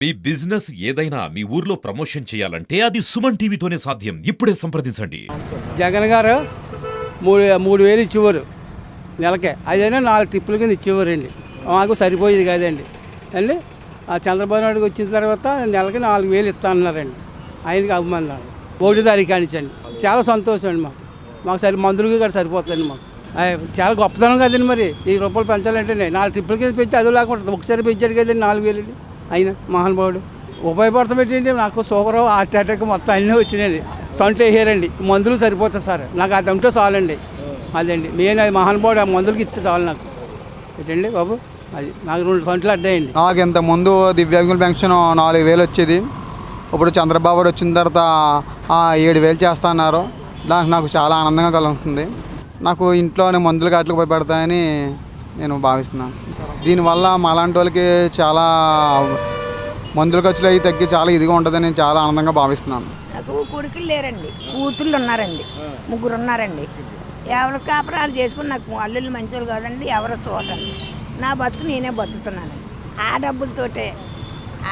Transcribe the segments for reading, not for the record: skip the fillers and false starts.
మీ business ఏదైనా మీ ఊర్లో promotion చేయాలంటే అది సుమన్ టీవీతోనే సాధ్యం. ఇప్పుడే సంప్రదించండి. జగన్ గారు మూడు వేలు ఇచ్చేవారు నెలకే. అదైనా 4 ట్రిప్పుల కింద ఇచ్చేవారండి. మాకు సరిపోయేది కాదండి అండి. ఆ చంద్రబాబు నాయుడు వచ్చిన తర్వాత నెలకి 4,000 ఇస్తా అన్నారండి. ఆయనకి అభిమానాలు 1 తారీఖు కానిచ్చండి. చాలా సంతోషం అండి మాకు మందులకి కూడా సరిపోతుంది మాకు. చాలా గొప్పతనం కదండి. మరి ₹10 పెంచాలంటే 4 ట్రిప్పుల కింద పెంచి అది లేకుండా ఒకసారి పెంచాడు కదండి 4,000 అండి. అయినా మహానుభావుడు ఉపయోగపడతాం పెట్టండి. నాకు షుగర్, హార్ట్ అటాక్ మొత్తం అన్నీ వచ్చినాయండి. తొంటలు వేసారండి. మందులు సరిపోతాయి సార్. నాకు అది ఉంటే చాలండి. అదండి నేను అది మహానుభావుడు. ఆ మందులకి ఇస్తే చాలు నాకు పెట్టండి బాబు. అది నాకు 2 తొంటలు అడ్డాయండి. నాకు ఇంతకుముందు దివ్యాంగుల పెన్షన్ 4,000 వచ్చేది. ఇప్పుడు చంద్రబాబు వచ్చిన తర్వాత 7,000 చేస్తా అన్నారు. దానికి నాకు చాలా ఆనందంగా కలుగుతుంది. నాకు ఇంట్లోనే మందులు గట్లకు ఉపయోగపడతాయని నేను భావిస్తున్నాను. దీనివల్ల మాలాంటి వాళ్ళకి చాలా మందుల ఖర్చులు అవి తగ్గి చాలా ఇదిగా ఉంటుందని నేను చాలా ఆనందంగా భావిస్తున్నాను. నాకు కొడుకులు లేరండి, కూతుళ్ళు ఉన్నారండి, 3 ఉన్నారండి. ఎవరి కాపురాలు చేసుకుని నాకు అల్లుళ్ళు మంచివాళ్ళు కాదండి, ఎవరో చూడండి. నా బతుకు నేనే బతుకుతున్నాను. ఆ డబ్బులతోటే,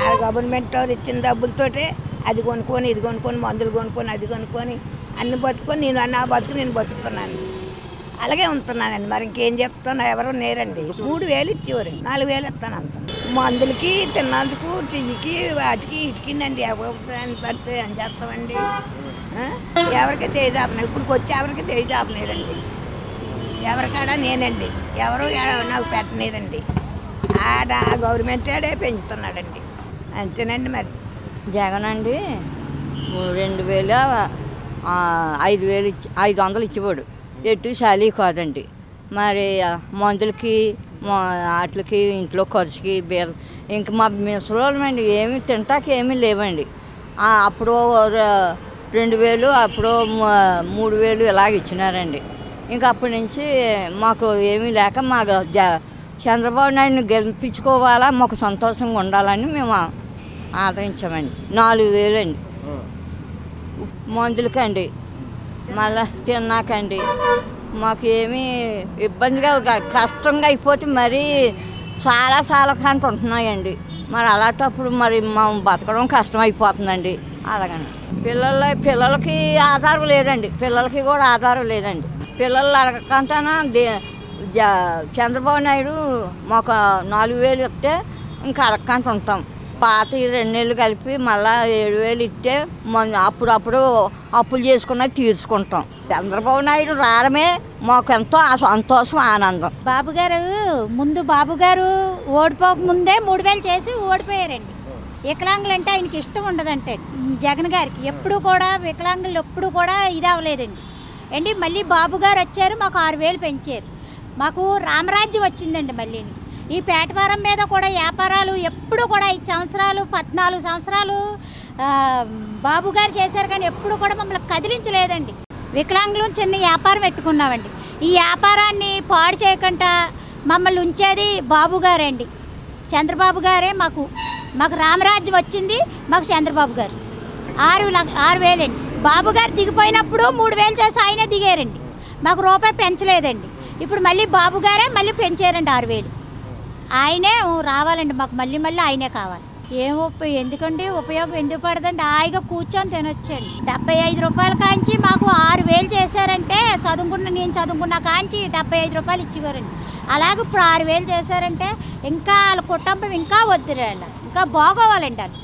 ఆ గవర్నమెంట్ వారు ఇచ్చిన డబ్బులతోటే అది కొనుక్కొని ఇది కొనుక్కొని మందులు కొనుక్కొని అది కొనుక్కొని అన్ని బతుకొని నా బతుకు నేను బతుకుతున్నాను. అలాగే ఉంటున్నానండి. మరి ఇంకేం చెప్తున్నా, ఎవరు లేరండి. 3,000 ఇచ్చేవారండి, 4,000 ఇస్తాను అంత. మందులకి తిన్నందుకు టీకి వాటికి ఇటుకిందండి. ఎవరిని పడితే అని చేస్తామండి. ఎవరికి చేజాపలేదు. ఇప్పుడు వచ్చి ఎవరికి చేజాపలేదండి. ఎవరికాడ నేనండి, ఎవరు నాకు పెట్టలేదండి. ఆడ గవర్నమెంట్ ఆడే పెంచుతున్నాడండి. అంతేనండి. మరి జగన్ అండి 2,000 5,000 500 ఇచ్చేవాడు. ఎటు శాలీ కాదండి. మరి మందులకి వాటికి ఇంట్లో ఖర్చుకి ఇంక మా ముసలోళ్ళమండి ఏమి తింటాకి ఏమీ లేవండి. అప్పుడు 2,000 అప్పుడు 3,000 ఇలాగ ఇచ్చినారండి. ఇంక అప్పటి నుంచి మాకు ఏమీ లేక మాకు చంద్రబాబు నాయుడిని గెలిపించుకోవాలా, మాకు సంతోషంగా ఉండాలని మేము ఆదరించామండి. 4,000 అండి మందులకండి. మళ్ళీ తిన్నాకండి మాకు ఏమీ ఇబ్బందిగా కష్టంగా అయిపోతే మరీ చాలా కంట ఉంటున్నాయండి. మరి అలాంటప్పుడు మరి మనం బతకడం కష్టం అయిపోతుందండి. అలాగని పిల్లలకి ఆధారం లేదండి. పిల్లలకి కూడా ఆధారం లేదండి. పిల్లలు అడగకంటానా చంద్రబాబు నాయుడు మాకు 4,000 ఇస్తే ఇంకా అడగకంట ఉంటాం. పాత 2 నెలలు కలిపి మళ్ళీ 7,000 ఇస్తే అప్పుడప్పుడు అప్పులు చేసుకున్నది తీర్చుకుంటాం. చంద్రబాబు నాయుడు రావడమే మాకు ఎంతో సంతోషం, ఆనందం. బాబుగారు ఓడిపోకముందే 3,000 చేసి ఓడిపోయారండి. వికలాంగులు అంటే ఆయనకి ఇష్టం ఉండదంటే జగన్ గారికి. ఎప్పుడు కూడా వికలాంగులు ఎప్పుడు కూడా ఇది అవ్వలేదండి అండి. మళ్ళీ బాబుగారు వచ్చారు, మాకు 6,000 పెంచారు. మాకు రామరాజ్యం వచ్చిందండి. మళ్ళీ ఈ పేటవారం మీద కూడా వ్యాపారాలు ఎప్పుడు కూడా 5 సంవత్సరాలు 14 సంవత్సరాలు బాబుగారు చేశారు, కానీ ఎప్పుడు కూడా మమ్మల్ని కదిలించలేదండి. వికలాంగులు చిన్న వ్యాపారం పెట్టుకున్నామండి. ఈ వ్యాపారాన్ని పాడు చేయకుండా మమ్మల్ని ఉంచేది బాబుగారండి, చంద్రబాబు గారే. మాకు రామరాజ్యం వచ్చింది, మాకు చంద్రబాబు గారు 6,000 అండి. బాబుగారు దిగిపోయినప్పుడు 3,000 చేసి ఆయనే దిగారండి. మాకు రూపాయి పెంచలేదండి. ఇప్పుడు మళ్ళీ బాబుగారే మళ్ళీ పెంచారండి 6,000. ఆయనే రావాలండి మాకు. మళ్ళీ ఆయనే కావాలి. ఎందుకండి ఉపయోగం ఎందుకు పడదండి? హాయిగా కూర్చొని తినొచ్చండి. 75 రూపాయల కాంచి మాకు 6,000 చేశారంటే నేను చదువుకున్న కాంచి 75 రూపాయలు ఇచ్చేవారండి. అలాగే ఇప్పుడు 6,000 చేశారంటే ఇంకా వాళ్ళ కుటుంబం ఇంకా వద్దురండి, ఇంకా బాగోవాలండి వాళ్ళు.